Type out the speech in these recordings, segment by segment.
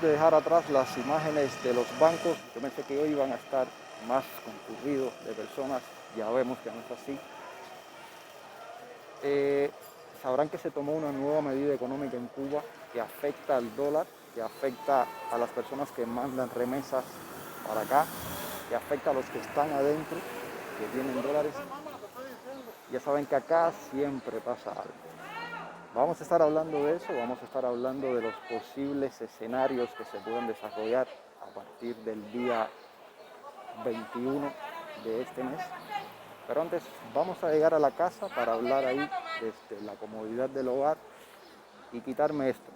que dejar atrás las imágenes de los bancos. Yo pensé que hoy iban a estar más concurridos de personas, ya vemos que no es así. Sabrán que se tomó una nueva medida económica en Cuba que afecta al dólar, que afecta a las personas que mandan remesas para acá, que afecta a los que están adentro, que tienen dólares. Ya saben que acá siempre pasa algo. Vamos a estar hablando de eso, vamos a estar hablando de los posibles escenarios que se pueden desarrollar a partir del día 21 de este mes. Pero antes vamos a llegar a la casa para hablar ahí desde la comodidad del hogar y quitarme esto.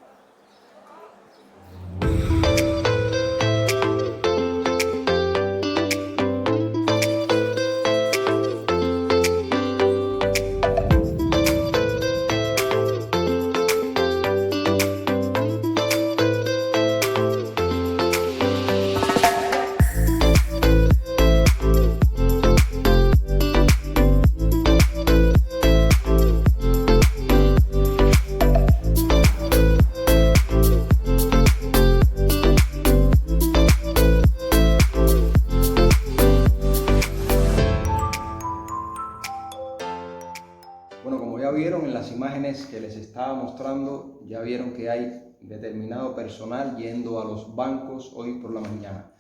Bueno, como ya vieron en las imágenes que les estaba mostrando, ya vieron que hay determinado personal yendo a los bancos hoy por la mañana.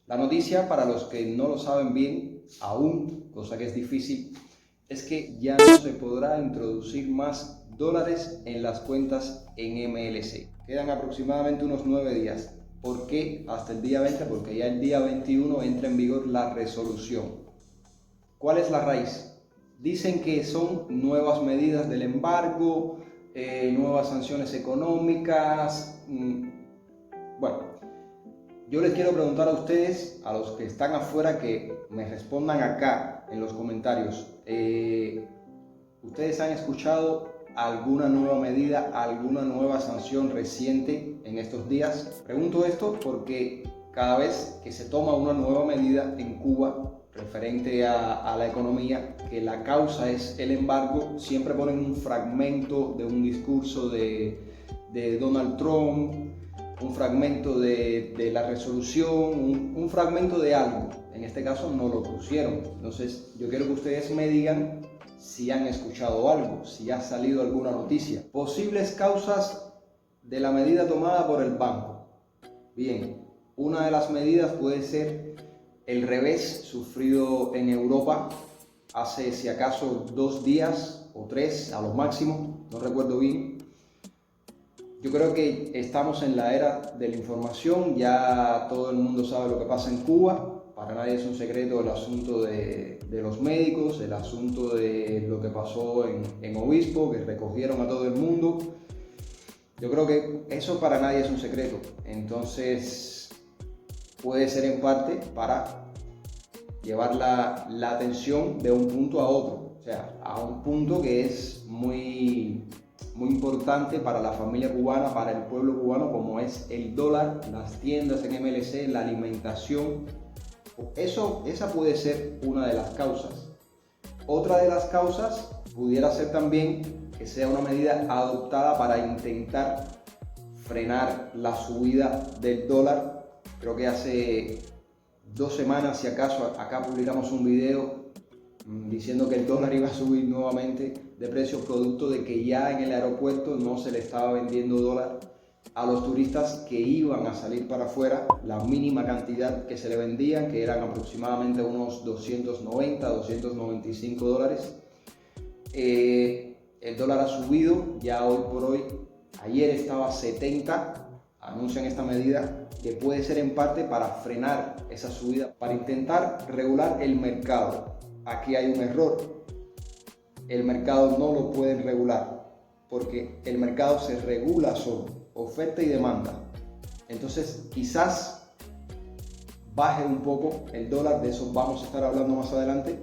La noticia, para los que no lo saben bien aún, cosa que es difícil, es que ya no se podrá introducir más dólares en las cuentas en MLC. Quedan aproximadamente unos 9 días. ¿Por qué hasta el día 20? Porque ya el día 21 entra en vigor la resolución. ¿Cuál es la raíz? Dicen que son nuevas medidas del embargo, nuevas sanciones económicas. Bueno, yo les quiero preguntar a ustedes, a los que están afuera, que me respondan acá en los comentarios. ¿Ustedes han escuchado alguna nueva medida, alguna nueva sanción reciente en estos días? Pregunto esto porque cada vez que se toma una nueva medida en Cuba referente a la economía, que la causa es el embargo, siempre ponen un fragmento de un discurso de Donald Trump, un fragmento de la resolución, un fragmento de algo. En este caso no lo pusieron. Entonces yo quiero que ustedes me digan si han escuchado algo, si ha salido alguna noticia. Posibles causas de la medida tomada por el banco. Bien, una de las medidas puede ser el revés sufrido en Europa hace, si acaso, 2 días o 3 a lo máximo, no recuerdo bien. Yo creo que estamos en la era de la información, ya todo el mundo sabe lo que pasa en Cuba, para nadie es un secreto el asunto de los médicos, el asunto de lo que pasó en Obispo, que recogieron a todo el mundo. Yo creo que eso para nadie es un secreto, entonces puede ser en parte para llevar la atención de un punto a otro, o sea, a un punto que es muy importante para la familia cubana, para el pueblo cubano, como es el dólar, las tiendas en MLC, la alimentación. Esa puede ser una de las causas. Otra de las causas pudiera ser también que sea una medida adoptada para intentar frenar la subida del dólar. Creo que hace 2 semanas, si acaso, acá publicamos un video diciendo que el dólar iba a subir nuevamente de precio, producto de que ya en el aeropuerto no se le estaba vendiendo dólar a los turistas que iban a salir para afuera, la mínima cantidad que se le vendían, que eran aproximadamente unos 290, 295 dólares. El dólar ha subido, ya hoy por hoy, ayer estaba 70, anuncian esta medida que puede ser en parte para frenar esa subida, para intentar regular el mercado. Aquí hay un error, el mercado no lo pueden regular, porque el mercado se regula solo, oferta y demanda. Entonces quizás baje un poco el dólar, de eso vamos a estar hablando más adelante,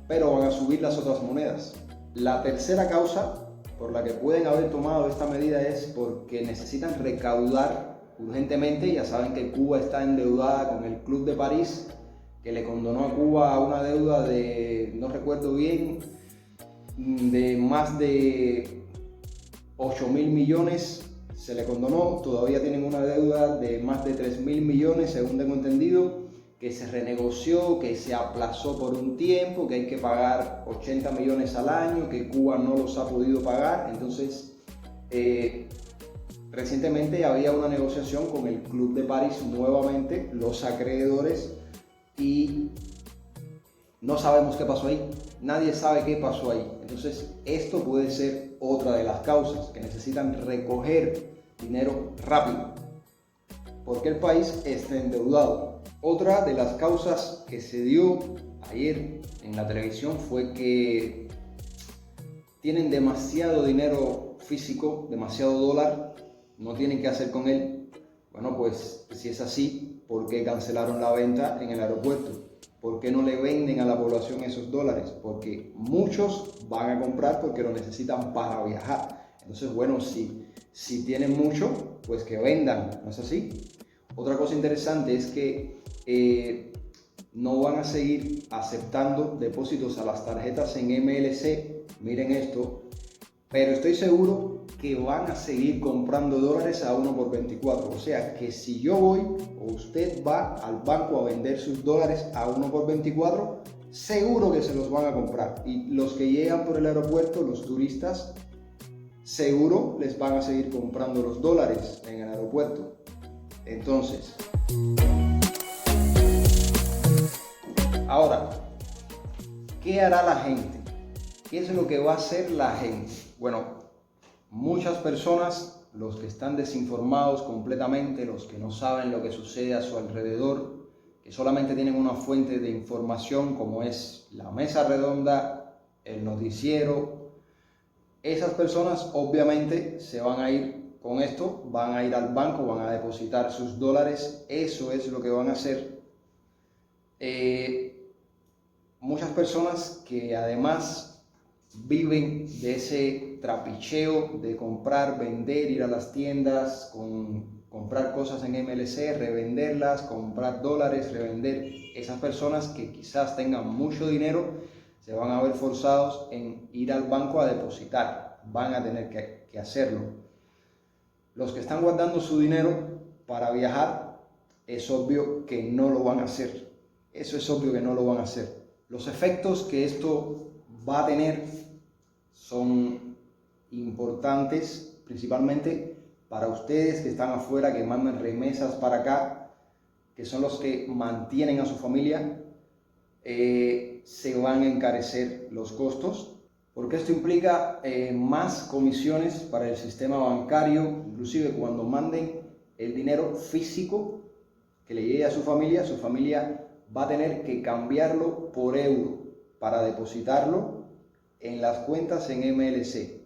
pero van a subir las otras monedas. La tercera causa por la que pueden haber tomado esta medida es porque necesitan recaudar urgentemente. Ya saben que Cuba está endeudada con el Club de París, que le condonó a Cuba una deuda de, no recuerdo bien, de más de 8.000 millones, se le condonó, todavía tienen una deuda de más de 3.000 millones, según tengo entendido, que se renegoció, que se aplazó por un tiempo, que hay que pagar 80 millones al año, que Cuba no los ha podido pagar. Entonces, recientemente había una negociación con el Club de París nuevamente, los acreedores, y no sabemos qué pasó ahí. Nadie sabe qué pasó ahí. Entonces, esto puede ser otra de las causas, que necesitan recoger dinero rápido, porque el país está endeudado. Otra de las causas que se dio ayer en la televisión fue que tienen demasiado dinero físico, demasiado dólar, no tienen qué hacer con él. Bueno, pues si es así, ¿por qué cancelaron la venta en el aeropuerto? ¿Por qué no le venden a la población esos dólares? Porque muchos van a comprar porque lo necesitan para viajar. Entonces, bueno, si tienen mucho, pues que vendan, ¿no es así? Otra cosa interesante es que no van a seguir aceptando depósitos a las tarjetas en MLC, miren esto, pero estoy seguro que van a seguir comprando dólares a 1 por 24. O sea que si yo voy o usted va al banco a vender sus dólares a 1 por 24, seguro que se los van a comprar. Y los que llegan por el aeropuerto, los turistas, seguro les van a seguir comprando los dólares en el aeropuerto. Entonces, ahora, ¿qué hará la gente? ¿Qué es lo que va a hacer la gente? Bueno, muchas personas, los que están desinformados completamente, los que no saben lo que sucede a su alrededor, que solamente tienen una fuente de información como es la mesa redonda, el noticiero, esas personas obviamente se van a ir con esto, van a ir al banco, van a depositar sus dólares, eso es lo que van a hacer. Muchas personas que además viven de ese trapicheo de comprar, vender, ir a las tiendas, comprar cosas en MLC, revenderlas, comprar dólares, revender. Esas personas que quizás tengan mucho dinero se van a ver forzados en ir al banco a depositar, van a tener que hacerlo. Los que están guardando su dinero para viajar, es obvio que no lo van a hacer. Eso es obvio que no lo van a hacer. Los efectos que esto va a tener son importantes, principalmente para ustedes que están afuera, que mandan remesas para acá, que son los que mantienen a su familia. Se van a encarecer los costos, porque esto implica más comisiones para el sistema bancario, inclusive cuando manden el dinero físico que le llegue a su familia va a tener que cambiarlo por euro para depositarlo en las cuentas en MLC.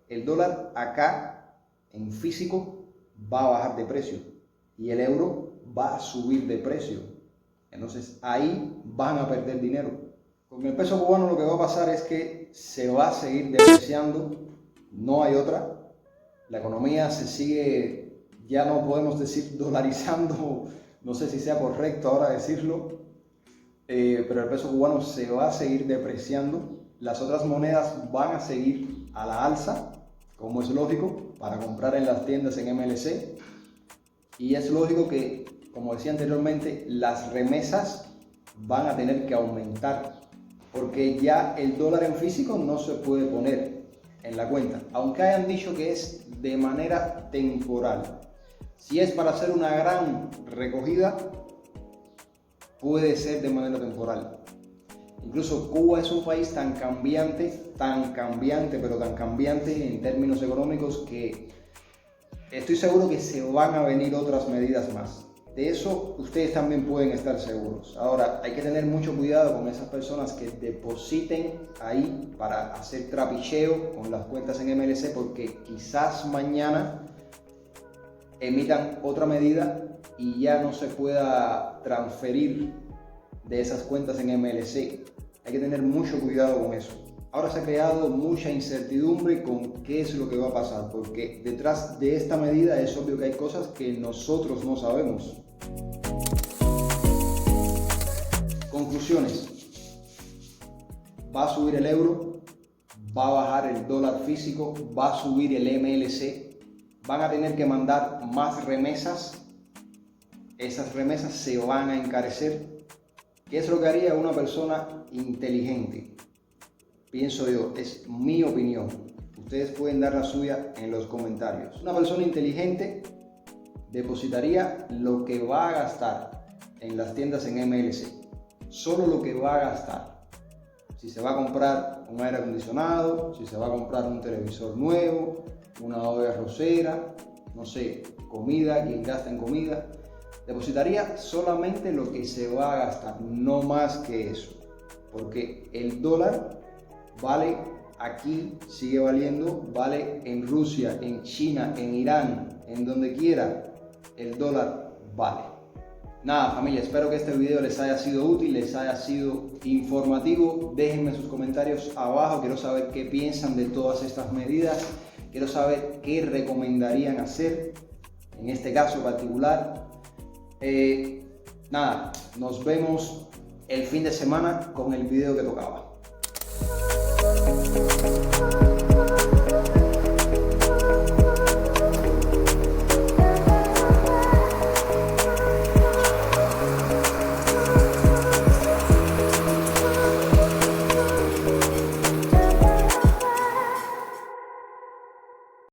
El dólar acá en físico va a bajar de precio y el euro va a subir de precio. Entonces ahí van a perder dinero. Con el peso cubano lo que va a pasar es que se va a seguir depreciando, no hay otra. La economía se sigue, ya no podemos decir dolarizando, no sé si sea correcto ahora decirlo, pero el peso cubano se va a seguir depreciando. Las otras monedas van a seguir a la alza, como es lógico, para comprar en las tiendas en MLC. Y es lógico que, como decía anteriormente, las remesas van a tener que aumentar, porque ya el dólar en físico no se puede poner en la cuenta, aunque hayan dicho que es de manera temporal. Si es para hacer una gran recogida, puede ser de manera temporal. Incluso Cuba es un país tan cambiante, pero tan cambiante en términos económicos que estoy seguro que se van a venir otras medidas más. De eso ustedes también pueden estar seguros. Ahora, hay que tener mucho cuidado con esas personas que depositen ahí para hacer trapicheo con las cuentas en MLC, porque quizás mañana emitan otra medida y ya no se pueda transferir de esas cuentas en MLC. Hay que tener mucho cuidado con eso. Ahora se ha creado mucha incertidumbre con qué es lo que va a pasar, porque detrás de esta medida es obvio que hay cosas que nosotros no sabemos. Conclusiones. Va a subir el euro, va a bajar el dólar físico, va a subir el MLC, van a tener que mandar más remesas. Esas remesas se van a encarecer. ¿Qué es lo que haría una persona inteligente? Pienso yo, es mi opinión. Ustedes pueden dar la suya en los comentarios. Una persona inteligente depositaría lo que va a gastar en las tiendas en MLC. Solo lo que va a gastar. Si se va a comprar un aire acondicionado, si se va a comprar un televisor nuevo, una olla arrocera, no sé, comida, quien gasta en comida, depositaría solamente lo que se va a gastar, no más que eso. Porque el dólar vale aquí, sigue valiendo, vale en Rusia, en China, en Irán, en donde quiera, el dólar vale. Nada, familia, espero que este video les haya sido útil, les haya sido informativo. Déjenme sus comentarios abajo, quiero saber qué piensan de todas estas medidas, quiero saber qué recomendarían hacer en este caso particular. Nada, nos vemos el fin de semana con el video que tocaba.